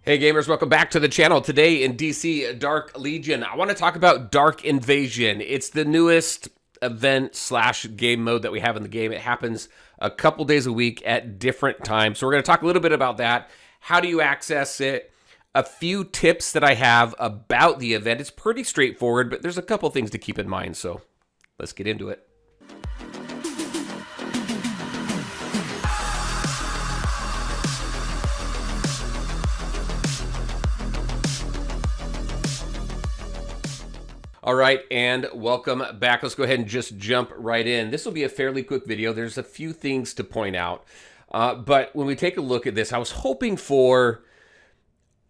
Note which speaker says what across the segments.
Speaker 1: Hey gamers, welcome back to the channel. Today in DC Dark Legion, I want to talk about Dark Invasion. It's the newest event slash game mode that we have in the game. It happens a couple days a week at different times. So we're going to talk a little bit about that. How do you access it? A few tips that I have about the event. It's pretty straightforward, but there's a couple things to keep in mind. So let's get into it. All right, and welcome back. Let's go ahead and just jump right in. This will be a fairly quick video. There's a few things to point out. But when we take a look at this, I was hoping for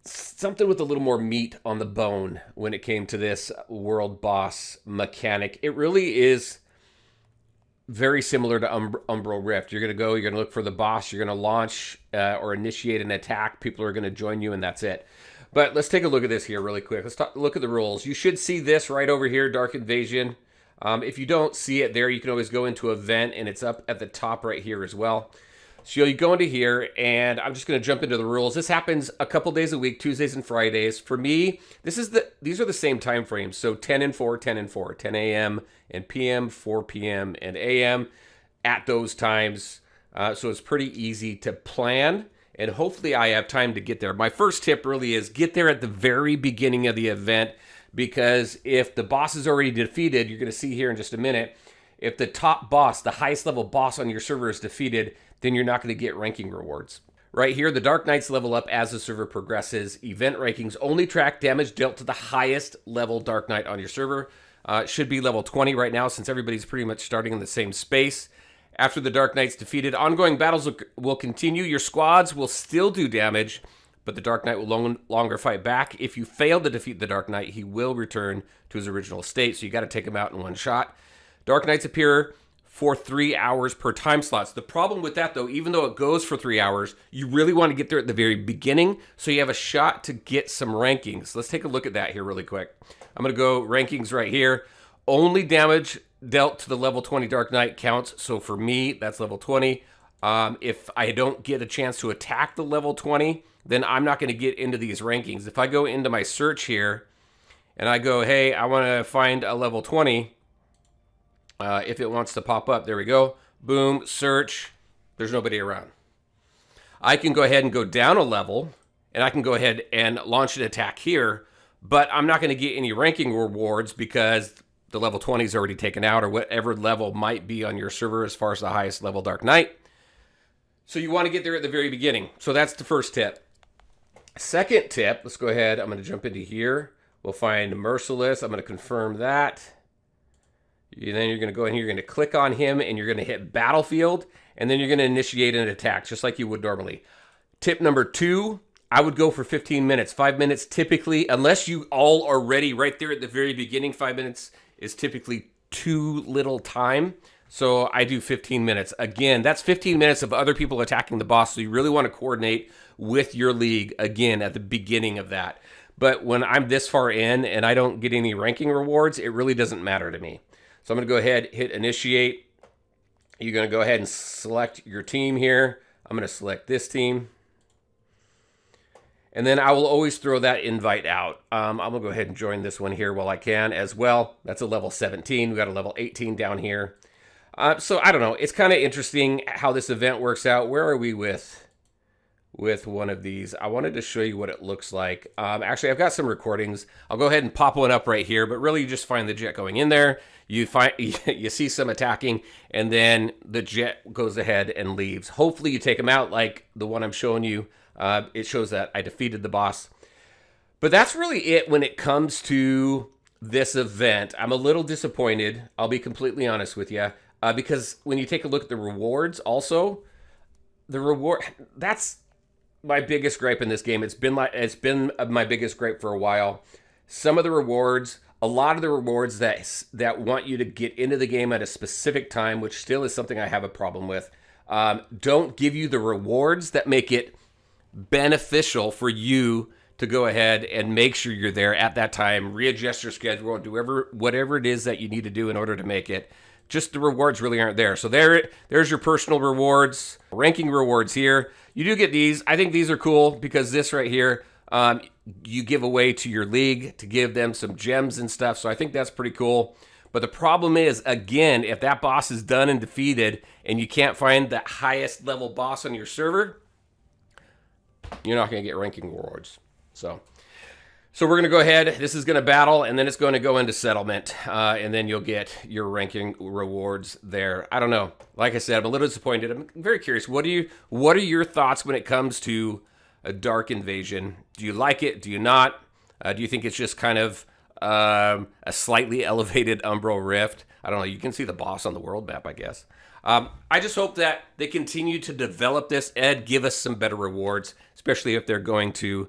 Speaker 1: something with a little more meat on the bone when it came to this world boss mechanic. It really is very similar to Umbral Rift. You're going to look for the boss, you're going to launch or initiate an attack. People are going to join you, and that's it. But let's take a look at this here really quick. Let's look at the rules. You should see this right over here, Dark Invasion. If you don't see it there, you can always go into Event, and it's up at the top right here as well. So you go into here, and I'm just going to jump into the rules. This happens a couple days a week, Tuesdays and Fridays. For me, these are the same time frames. So 10 and 4, 10 and 4, 10 a.m. and p.m., 4 p.m. and a.m. at those times. So it's pretty easy to plan. And hopefully I have time to get there. My first tip really is get there at the very beginning of the event, because if the boss is already defeated, you're going to see here in just a minute, if the top boss, the highest level boss on your server is defeated, then you're not going to get ranking rewards. Right here, the Dark Knights level up as the server progresses. Event rankings only track damage dealt to the highest level Dark Knight on your server. It should be level 20 right now, since everybody's pretty much starting in the same space. After the Dark Knight's defeated, ongoing battles will continue. Your squads will still do damage, but the Dark Knight will no longer fight back. If you fail to defeat the Dark Knight, he will return to his original state, so you got to take him out in one shot. Dark Knights appear for 3 hours per time slots. The problem with that, though, even though it goes for 3 hours, you really want to get there at the very beginning, so you have a shot to get some rankings. Let's take a look at that here really quick. I'm going to go rankings right here. Only damage dealt to the level 20 Dark Knight counts. So for me, that's level 20. If I don't get a chance to attack the level 20, then I'm not going to get into these rankings. If I go into my search here and I go, hey, I want to find a level 20, if it wants to pop up, there we go. Boom, search. There's nobody around. I can go ahead and go down a level, and I can go ahead and launch an attack here, but I'm not going to get any ranking rewards because the level 20 is already taken out, or whatever level might be on your server as far as the highest level Dark Knight. So you want to get there at the very beginning. So that's the first tip. Second tip, let's go ahead. I'm going to jump into here. We'll find Merciless. I'm going to confirm that. Then you're going to go in here, you're going to click on him, and you're going to hit Battlefield, and then you're going to initiate an attack, just like you would normally. Tip number 2, I would go for 15 minutes. 5 minutes typically, unless you all are ready right there at the very beginning, 5 minutes is typically too little time. So I do 15 minutes. Again, that's 15 minutes of other people attacking the boss. So you really want to coordinate with your league again at the beginning of that. But when I'm this far in and I don't get any ranking rewards, it really doesn't matter to me. So I'm going to go ahead, hit initiate. You're going to go ahead and select your team here. I'm going to select this team. And then I will always throw that invite out. I'm going to go ahead and join this one here while I can as well. That's a level 17. We got a level 18 down here. So I don't know. It's kind of interesting how this event works out. Where are we with one of these? I wanted to show you what it looks like. Actually, I've got some recordings. I'll go ahead and pop one up right here. But really, you just find the jet going in there. You see some attacking, and then the jet goes ahead and leaves. Hopefully, you take them out like the one I'm showing you. It shows that I defeated the boss. But that's really it when it comes to this event. I'm a little disappointed. I'll be completely honest with you. Because when you take a look at the rewards also, that's my biggest gripe in this game. It's been my biggest gripe for a while. Some of the rewards, a lot of the rewards that want you to get into the game at a specific time, which still is something I have a problem with, don't give you the rewards that make it beneficial for you to go ahead and make sure you're there at that time, readjust your schedule, and do whatever it is that you need to do in order to make it. Just the rewards really aren't there. So there's your personal rewards, ranking rewards here. You do get these. I think these are cool because this right here, you give away to your league to give them some gems and stuff. So I think that's pretty cool. But the problem is, again, if that boss is done and defeated and you can't find that highest level boss on your server, you're not going to get ranking rewards. So we're going to go ahead. This is going to battle, and then it's going to go into settlement, and then you'll get your ranking rewards there. I don't know. Like I said, I'm a little disappointed. I'm very curious. What are your thoughts when it comes to a Dark Invasion? Do you like it? Do you not? Do you think it's just kind of a slightly elevated Umbral Rift? I don't know. You can see the boss on the world map, I guess. I just hope that they continue to develop this, Ed, give us some better rewards, especially if they're going to,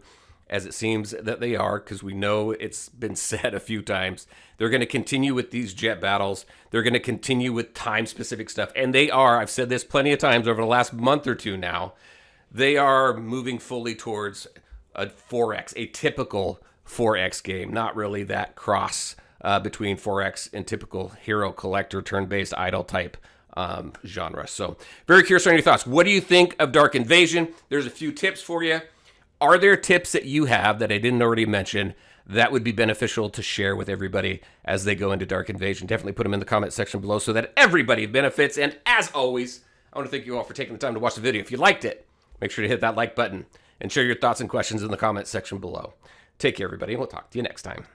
Speaker 1: as it seems that they are, because we know it's been said a few times, they're going to continue with these jet battles. They're going to continue with time-specific stuff. And they are, I've said this plenty of times over the last month or two now, they are moving fully towards a 4X, a typical 4X game, not really that cross between 4X and typical hero collector turn-based idle type genre. So very curious on your thoughts. What do you think of Dark Invasion? There's a few tips for you. Are there tips that you have that I didn't already mention that would be beneficial to share with everybody as they go into Dark Invasion? Definitely put them in the comment section below so that everybody benefits. And as always, I want to thank you all for taking the time to watch the video. If you liked it, make sure to hit that like button and share your thoughts and questions in the comment section below. Take care, everybody, and we'll talk to you next time.